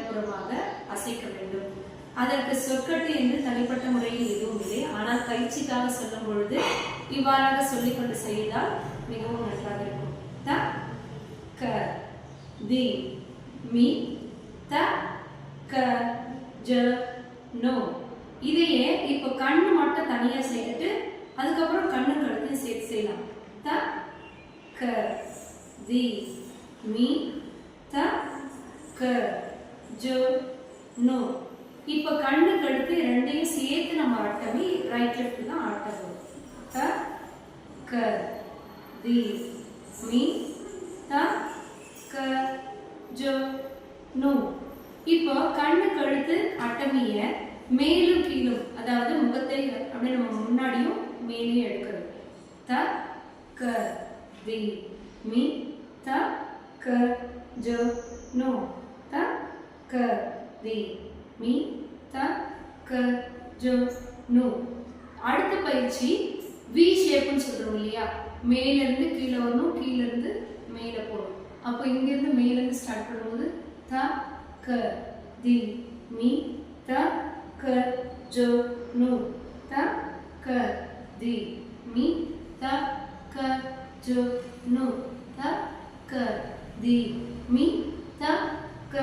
இடப்புறமாக அசைக்க வேண்டும். அதற்கு சொற்கட்டு என்று தனிப்பட்ட முறையில் எதுவும் இல்லை. ஆனால் பயிற்சிக்காக சொல்லும் பொழுது இவ்வாறாக சொல்லிக்கொண்டு செய்தால் மிகவும் நன்றாக இருக்கும். த க தி மி த க ஜ நோ. இதையே இப்போ கண்ணு மட்டும் தனியா செய்துட்டு அதுக்கப்புறம் கண்ணு கழுத்தையும் சேர்த்து செய்யலாம். த க தி மீ த க ஜ நோ. இப்போ கண்ணு கழுத்து ரெண்டையும் சேர்த்து நம்ம ஆட்டமி ரைட் லெஃப்ட் தான் ஆட்டணும். த க தி மீ த க ஜ நோ. இப்போ கண்ணு கழுத்து அட்டமிய மேலும் கீழும், அதாவது முகத்தை அப்படியே நம்ம முன்னாடியும் மேலேயும் எடுக்கணும். த க தி மீ த க ஜ நோ. த க தி மீ த க ஜ நோ. அடுத்த பயிற்சி வி ஷேப்னு சொல்றோம் இல்லையா? மேல இருந்து கீழே வரணும், கீழே இருந்து மேல போகணும். அப்போ இங்க இருந்து மேல இருந்து ஸ்டார்ட் பண்ணும்போது த க தி மீ த க ஜ நோ. த க தி மீ த க ஜ நோ. த க தி மீ த க